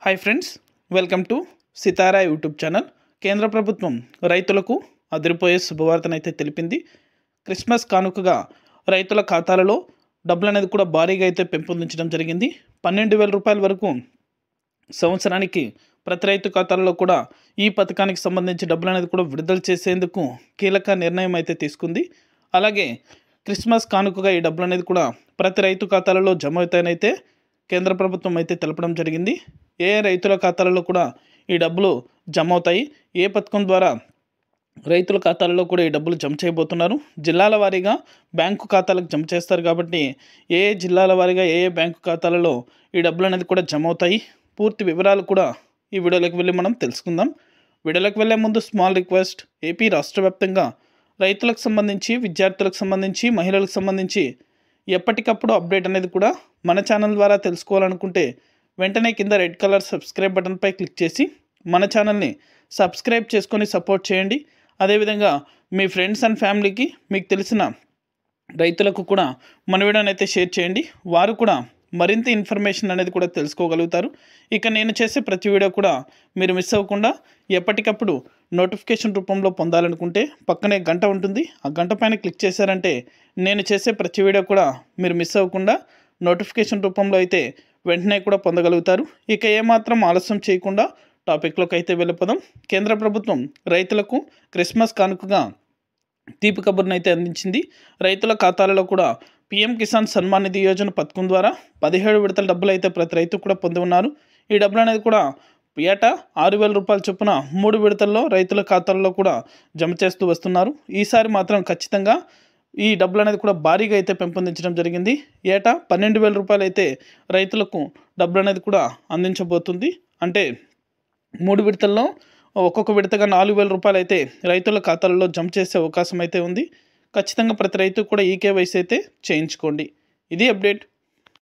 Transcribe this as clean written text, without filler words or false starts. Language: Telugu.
Hi friends, welcome to Sitara YouTube channel. కేంద్ర ప్రభుత్వం రైతులకు అదిరిపోయే శుభవార్తనైతే తెలిపింది. క్రిస్మస్ కానుకగా రైతుల ఖాతాలలో డబ్బులు అనేది కూడా భారీగా అయితే పెంపొందించడం జరిగింది. 12,000 రూపాయల వరకు సంవత్సరానికి ప్రతి రైతు ఖాతాలలో కూడా ఈ పథకానికి సంబంధించి డబ్బులు అనేది కూడా విడుదల చేసేందుకు కీలక నిర్ణయం అయితే తీసుకుంది. అలాగే క్రిస్మస్ కానుకగా ఈ డబ్బులు అనేది కూడా ప్రతి రైతు ఖాతాలలో జమ అవుతాయనైతే కేంద్ర ప్రభుత్వం అయితే తెలపడం జరిగింది. ఏ రైతుల ఖాతాలలో కూడా ఈ డబ్బులు జమ అవుతాయి, ఏ పథకం ద్వారా రైతుల ఖాతాలలో కూడా ఈ డబ్బులు జమ చేయబోతున్నారు, జిల్లాల వారీగా బ్యాంకు ఖాతాలకు జమ చేస్తారు కాబట్టి ఏ జిల్లాల వారీగా ఏ బ్యాంకు ఖాతాలలో ఈ డబ్బులు అనేది కూడా జమ అవుతాయి, పూర్తి వివరాలు కూడా ఈ వీడియోలోకి వెళ్ళి మనం తెలుసుకుందాం. వీడియోలోకి వెళ్ళే ముందు స్మాల్ రిక్వెస్ట్, ఏపీ రాష్ట్ర వ్యాప్తంగా రైతులకు సంబంధించి, విద్యార్థులకు సంబంధించి, మహిళలకు సంబంధించి ఎప్పటికప్పుడు అప్డేట్ అనేది కూడా మన ఛానల్ ద్వారా తెలుసుకోవాలనుకుంటే వెంటనే కింద రెడ్ కలర్ సబ్స్క్రైబ్ బటన్పై క్లిక్ చేసి మన ఛానల్ని సబ్స్క్రైబ్ చేసుకొని సపోర్ట్ చేయండి. అదేవిధంగా మీ ఫ్రెండ్స్ అండ్ ఫ్యామిలీకి, మీకు తెలిసిన రైతులకు కూడా మన వీడియోని అయితే షేర్ చేయండి. వారు కూడా మరింత ఇన్ఫర్మేషన్ అనేది కూడా తెలుసుకోగలుగుతారు. ఇక నేను చేసే ప్రతి వీడియో కూడా మీరు మిస్ అవ్వకుండా ఎప్పటికప్పుడు నోటిఫికేషన్ రూపంలో పొందాలనుకుంటే పక్కనే గంట ఉంటుంది. ఆ గంట పైన క్లిక్ చేశారంటే నేను చేసే ప్రతి వీడియో కూడా మీరు మిస్ అవ్వకుండా నోటిఫికేషన్ రూపంలో అయితే వెంటనే కూడా పొందగలుగుతారు. ఇక ఏమాత్రం ఆలస్యం చేయకుండా టాపిక్లోకి అయితే వెళ్ళిపోదాం. కేంద్ర ప్రభుత్వం రైతులకు క్రిస్మస్ కానుకగా తీపి కబుర్ను అయితే అందించింది. రైతుల ఖాతాలలో కూడా పీఎం కిసాన్ సన్మాన్ నిధి యోజన పథకం ద్వారా 17 విడతల డబ్బులు అయితే ప్రతి రైతు కూడా పొంది ఉన్నారు. ఈ డబ్బులు అనేది కూడా ఏటా 6,000 రూపాయల చొప్పున 3 విడతల్లో రైతుల ఖాతాల్లో కూడా జమ చేస్తూ వస్తున్నారు. ఈసారి మాత్రం ఖచ్చితంగా ఈ డబ్బులు అనేది కూడా భారీగా అయితే పెంపొందించడం జరిగింది. ఏటా 12,000 రూపాయలు అయితే రైతులకు డబ్బులు అనేది కూడా అందించబోతుంది. అంటే 3 విడతల్లో ఒక్కొక్క విడతగా 4,000 రూపాయలు అయితే రైతుల ఖాతాలలో జమ చేసే అవకాశం అయితే ఉంది. ఖచ్చితంగా ప్రతి రైతు కూడా ఈ కేవైసీ అయితే చేయించుకోండి. ఇది అప్డేట్.